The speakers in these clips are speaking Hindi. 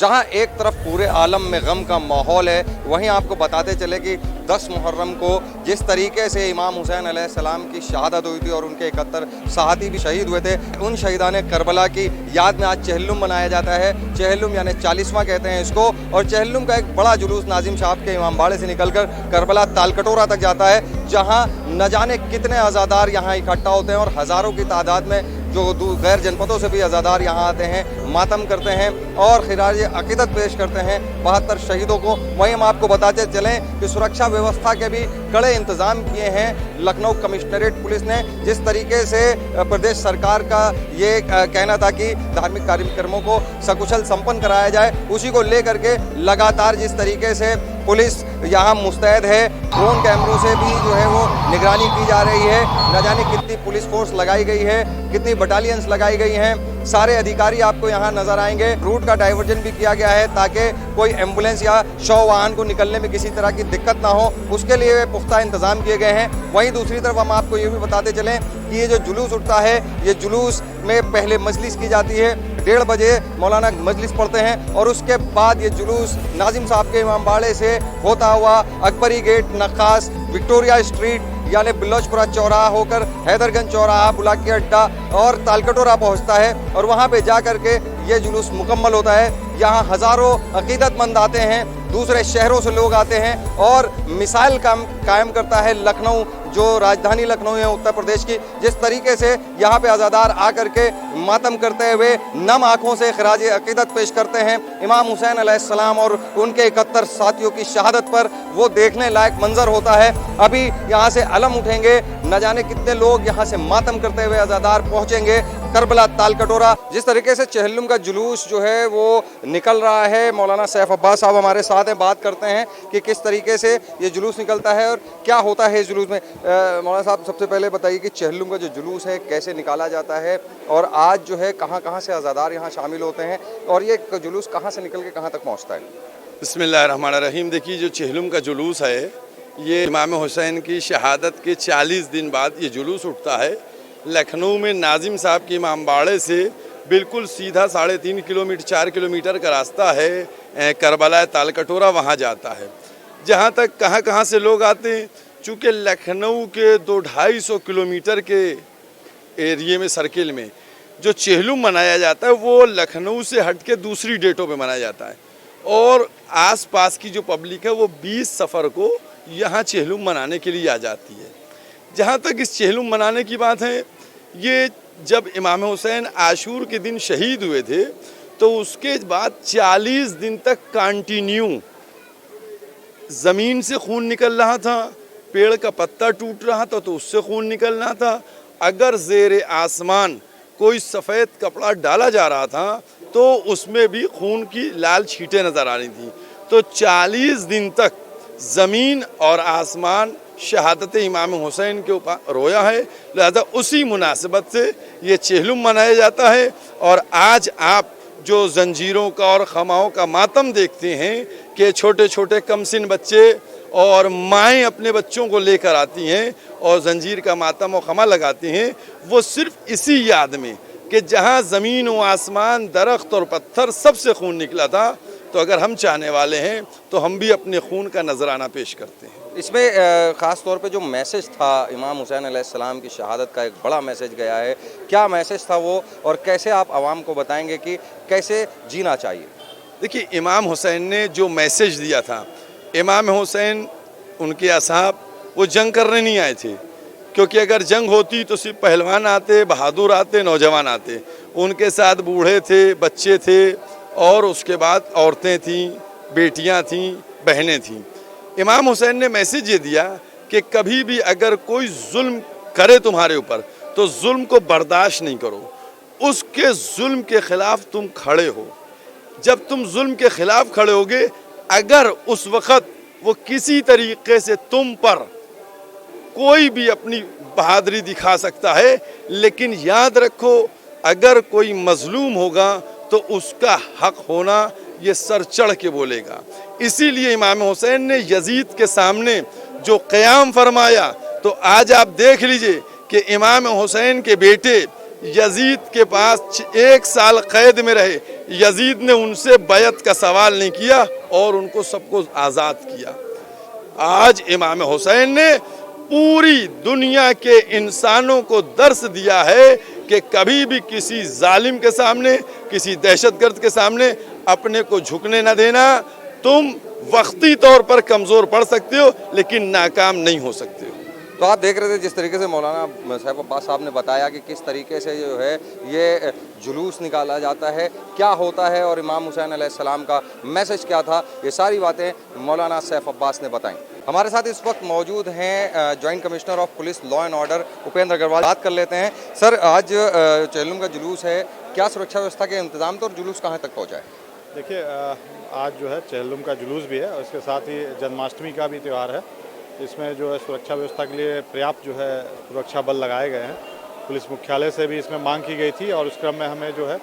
जहां एक तरफ पूरे आलम में गम का माहौल है, वहीं आपको बताते चले कि 10 मुहर्रम को जिस तरीके से इमाम हुसैन अलैहिस्सलाम की शहादत हुई थी और उनके 71 साहती भी शहीद हुए थे, उन शहीदान करबला की याद में आज चेहल्लुम मनाया जाता है। चेहल्लुम यानी 40वां कहते हैं इसको। और चेहल्लुम का एक बड़ा जुलूस नाजिम साहब के इमाम बाड़े से निकलकर करबला तालकटोरा तक जाता है, जहाँ न जाने कितने अज़ादार यहाँ इकट्ठा होते हैं और हज़ारों की तादाद में जो गैर जनपदों से भी अज़ादार यहाँ आते हैं, मातम करते हैं और खिराज अक़ीदत पेश करते हैं 72 शहीदों को। वहीं हम आपको बताते चलें कि सुरक्षा व्यवस्था के भी कड़े इंतज़ाम किए हैं लखनऊ कमिश्नरेट पुलिस ने। जिस तरीके से प्रदेश सरकार का ये कहना था कि धार्मिक कार्यक्रमों को सकुशल संपन्न कराया जाए, उसी को लेकर के लगातार जिस तरीके से पुलिस यहाँ मुस्तैद है, ड्रोन कैमरों से भी जो है वो निगरानी की जा रही है। न जाने कितनी पुलिस फोर्स लगाई गई है, कितनी बटालियंस लगाई गई हैं। सारे अधिकारी आपको यहाँ नजर आएंगे। रूट का डाइवर्जन भी किया गया है ताकि कोई एम्बुलेंस या शव वाहन को निकलने में किसी तरह की दिक्कत ना हो, उसके लिए पुख्ता इंतजाम किए गए हैं। वहीं दूसरी तरफ हम आपको ये भी बताते चलें कि ये जो जुलूस उठता है, ये जुलूस में पहले मजलिस की जाती है, 1:30 बजे मौलाना मजलिस पढ़ते हैं और उसके बाद ये जुलूस नाजिम साहब के इमाम बाड़े से होता हुआ Akbari gate, Nakhas, Victoria street यानी बिलोचपुरा चौराहा होकर हैदरगंज चौराहा, बुलाकी अड्डा और तालकटोरा पहुंचता है और वहां पे जा कर के ये जुलूस मुकम्मल होता है। यहाँ हज़ारों अकीदतमंद आते हैं, दूसरे शहरों से लोग आते हैं और मिसाइल कायम करता है लखनऊ, जो राजधानी लखनऊ है उत्तर प्रदेश की। जिस तरीके से यहाँ पे अज़ादार आकर के मातम करते हुए नम आँखों से खराज अक़ीदत पेश करते हैं इमाम हुसैन अलैहिस्सलाम और उनके 71 साथियों की शहादत पर, वो देखने लायक मंजर होता है। अभी यहाँ से अलम उठेंगे, न जाने कितने लोग यहाँ से मातम करते हुए अज़ादार पहुँचेंगे करबला तालकटोरा। जिस तरीके से चेहल्लुम का जुलूस जो है वो निकल रहा है, मौलाना सैफ अब्बास साहब हमारे साथ हैं, बात करते हैं कि किस तरीके से ये जुलूस निकलता है और क्या होता है इस जुलूस में। मौलाना साहब, सबसे पहले बताइए कि चेहल्लुम का जो जुलूस है कैसे निकाला जाता है और आज जो है कहाँ कहाँ से अज़ादार यहाँ शामिल होते हैं और ये जुलूस कहाँ से निकल के कहाँ तक पहुँचता है। बिस्मिल्लाहिर्रहमानिर्रहीम। देखिए, जो चेहल्लुम का जुलूस है, ये इमाम हुसैन की शहादत के 40 दिन बाद ये जुलूस उठता है। लखनऊ में नाजिम साहब की इमाम बाड़े से बिल्कुल सीधा 3.5 किलोमीटर 4 किलोमीटर का रास्ता है करबला तालकटोरा, वहाँ जाता है। जहाँ तक कहाँ से लोग आते हैं, चूँकि लखनऊ के 200-250 किलोमीटर के एरिए में, सर्किल में जो चेहल्लुम मनाया जाता है, वो लखनऊ से हट के दूसरी डेटों पे मनाया जाता है और आसपास की जो पब्लिक है वो 20 सफ़र को यहाँ चेहल्लुम मनाने के लिए आ जाती है। जहाँ तक इस चेहल्लुम मनाने की बात है, ये जब इमाम हुसैन आशूर के दिन शहीद हुए थे तो उसके बाद 40 दिन तक कंटिन्यू ज़मीन से खून निकल रहा था, पेड़ का पत्ता टूट रहा था तो उससे खून निकल रहा था, अगर ज़ेरे आसमान कोई सफ़ेद कपड़ा डाला जा रहा था तो उसमें भी खून की लाल छींटें नज़र आ रही थी। तो 40 दिन तक ज़मीन और आसमान शहादत इमाम हुसैन के ऊपर रोया है। लिहाजा उसी मुनासिबत से ये चेहल्लुम मनाया जाता है। और आज आप जो जंजीरों का और खमाओं का मातम देखते हैं कि छोटे छोटे कमसिन बच्चे और माएँ अपने बच्चों को लेकर आती हैं और जंजीर का मातम और खमा लगाती हैं, वो सिर्फ इसी याद में कि जहाँ ज़मीन व आसमान, दरख्त और पत्थर सबसे खून निकला था, तो अगर हम चाहने वाले हैं तो हम भी अपने खून का नजराना पेश करते हैं। इसमें ख़ास तौर पे जो मैसेज था इमाम हुसैन अलैहिस्सलाम की शहादत का, एक बड़ा मैसेज गया है, क्या मैसेज था वो और कैसे आप आवाम को बताएंगे कि कैसे जीना चाहिए। देखिए, इमाम हुसैन ने जो मैसेज दिया था, इमाम हुसैन उनके असहाब वो जंग करने नहीं आए थे, क्योंकि अगर जंग होती तो सिर्फ पहलवान आते, बहादुर आते, नौजवान आते। उनके साथ बूढ़े थे, बच्चे थे और उसके बाद औरतें थीं, बेटियां थीं, बहनें थीं। इमाम हुसैन ने मैसेज ये दिया कि कभी भी अगर कोई जुल्म करे तुम्हारे ऊपर तो जुल्म को बर्दाश्त नहीं करो, उसके जुल्म के ख़िलाफ़ तुम खड़े हो। जब तुम जुल्म के ख़िलाफ़ खड़े होगे, अगर उस वक़्त वो किसी तरीक़े से तुम पर कोई भी अपनी बहादुरी दिखा सकता है, लेकिन याद रखो, अगर कोई मज़लूम होगा तो उसका हक़ होना ये सर चढ़ के बोलेगा। इसीलिए इमाम हुसैन ने यजीद के सामने जो क़याम फरमाया, तो आज आप देख लीजिए कि इमाम हुसैन के बेटे यजीद के पास 1 साल कैद में रहे, यजीद ने उनसे बैत का सवाल नहीं किया और उनको सबको आज़ाद किया। आज इमाम हुसैन ने पूरी दुनिया के इंसानों को दर्स दिया है कि कभी भी किसी जालिम के सामने, किसी दहशतगर्द के सामने अपने को झुकने न देना। तुम वक्ती तौर पर कमज़ोर पड़ सकते हो लेकिन नाकाम नहीं हो सकते हो। तो आप देख रहे थे जिस तरीके से मौलाना सैफ अब्बास साहब ने बताया कि किस तरीके से जो है ये जुलूस निकाला जाता है, क्या होता है और इमाम हुसैन अलैहिस्सलाम का मैसेज क्या था, ये सारी बातें मौलाना सैफ अब्बास ने बताई। हमारे साथ इस वक्त मौजूद हैं joint commissioner of police law and order Upendra Agrawal. बात कर लेते हैं सर, आज चेहल्लुम का जुलूस है, क्या सुरक्षा व्यवस्था के इंतजाम थे और जुलूस कहाँ तक पहुँचा है? देखिए, आज जो है चेहल्लुम का जुलूस भी है और इसके साथ ही जन्माष्टमी का भी त्यौहार है। इसमें जो है सुरक्षा व्यवस्था के लिए पर्याप्त जो है सुरक्षा बल लगाए गए हैं। पुलिस मुख्यालय से भी इसमें मांग की गई थी और उस क्रम में हमें जो है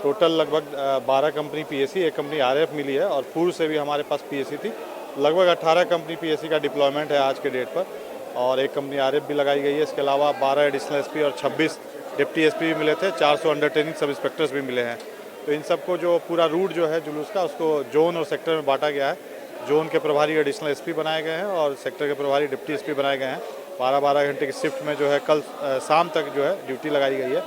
टोटल लगभग 12 कंपनी पीएसी, एक कंपनी आरएफ मिली है और पूर्व से भी हमारे पास पीएसी थी। लगभग 18 कंपनी पीएसी का डिप्लॉयमेंट है आज के डेट पर और एक कंपनी आरएफ भी लगाई गई है। इसके अलावा 12 एडिशनल एसपी और 26 डिप्टी एसपी भी मिले थे, 400 अंडर ट्रेनिंग सब इंस्पेक्टर्स भी मिले हैं। तो इन सबको जो पूरा रूट जो है जुलूस का, उसको जोन और सेक्टर में बांटा गया है। जोन के प्रभारी एडिशनल एसपी बनाए गए हैं और सेक्टर के प्रभारी डिप्टी एसपी बनाए गए हैं। 12-12 घंटे की शिफ्ट में जो है कल शाम तक जो है ड्यूटी लगाई गई है।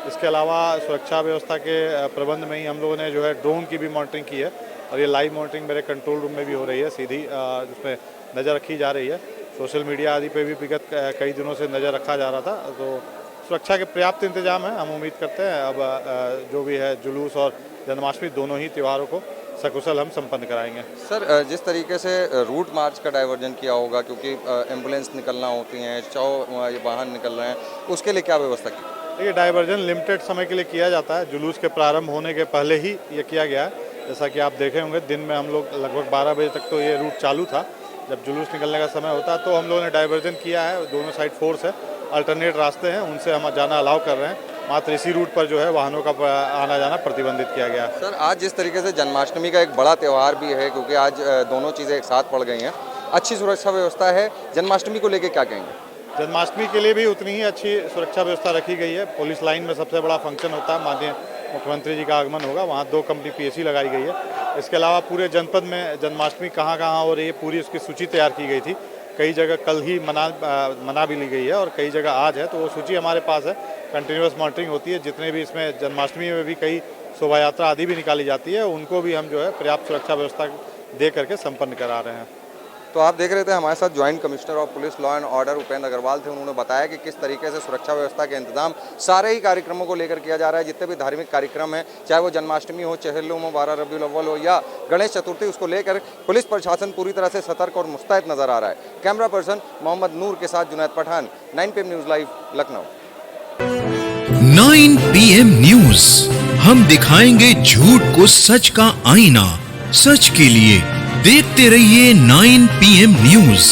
इसके अलावा सुरक्षा व्यवस्था के प्रबंध में ही हम लोगों ने जो है ड्रोन की भी मॉनिटरिंग की है और ये लाइव मॉनिटरिंग मेरे कंट्रोल रूम में भी हो रही है, सीधी जिसमें नज़र रखी जा रही है। सोशल मीडिया आदि पे भी विगत कई दिनों से नज़र रखा जा रहा था। तो सुरक्षा के पर्याप्त इंतजाम है। हम उम्मीद करते हैं अब जो भी है जुलूस और जन्माष्टमी दोनों ही त्योहारों को सकुशल हम संपन्न कराएंगे। सर, जिस तरीके से रूट मार्च का डाइवर्जन किया होगा, क्योंकि एम्बुलेंस निकलना होती हैं, 100 वाहन निकल रहे हैं, उसके लिए क्या व्यवस्था की? देखिए, डाइवर्जन लिमिटेड समय के लिए किया जाता है। जुलूस के प्रारंभ होने के पहले ही ये किया गया है। जैसा कि आप देखे होंगे, दिन में हम लोग लगभग 12 बजे तक तो ये रूट चालू था। जब जुलूस निकलने का समय होता है तो हम लोगों ने डाइवर्जन किया है। दोनों साइड फोर्स है, अल्टरनेट रास्ते हैं, उनसे हम जाना अलाउ कर रहे हैं। मात्र इसी रूट पर जो है वाहनों का आना जाना प्रतिबंधित किया गया। सर, आज जिस तरीके से जन्माष्टमी का एक बड़ा त्यौहार भी है, क्योंकि आज दोनों चीज़ें एक साथ पड़ गई हैं, अच्छी सुरक्षा व्यवस्था है, जन्माष्टमी को लेकर क्या कहेंगे? जन्माष्टमी के लिए भी उतनी ही अच्छी सुरक्षा व्यवस्था रखी गई है। पुलिस लाइन में सबसे बड़ा फंक्शन होता है, माननीय मुख्यमंत्री जी का आगमन होगा, वहाँ 2 कंपनी पीएसी लगाई गई है। इसके अलावा पूरे जनपद में जन्माष्टमी कहाँ कहाँ हो रही है, पूरी उसकी सूची तैयार की गई थी। कई जगह कल ही मना भी ली गई है और कई जगह आज है, तो वो सूची हमारे पास है। कंटिन्यूस मॉनिटरिंग होती है। जितने भी इसमें जन्माष्टमी में भी कई शोभा यात्रा आदि भी निकाली जाती है, उनको भी हम जो है पर्याप्त सुरक्षा व्यवस्था दे करके संपन्न करा रहे हैं। तो आप देख रहे थे हमारे साथ joint commissioner of police law and order Upendra Agrawal थे। उन्होंने बताया कि किस तरीके से सुरक्षा व्यवस्था के इंतजाम सारे ही कार्यक्रमों को लेकर किया जा रहा है। जितने भी धार्मिक कार्यक्रम हैं, चाहे वो जन्माष्टमी हो, चेहल्लुम हो, 12 रबीउल अव्वल हो या गणेश चतुर्थी, उसको लेकर पुलिस प्रशासन पूरी तरह से सतर्क और मुस्तैद नजर आ रहा है। कैमरा पर्सन मोहम्मद नूर के साथ Junaid Pathan, 9 PM news live, Lucknow. 9 PM news, हम दिखाएंगे झूठ को सच का आईना। सच के लिए देखते रहिए 9 PM न्यूज।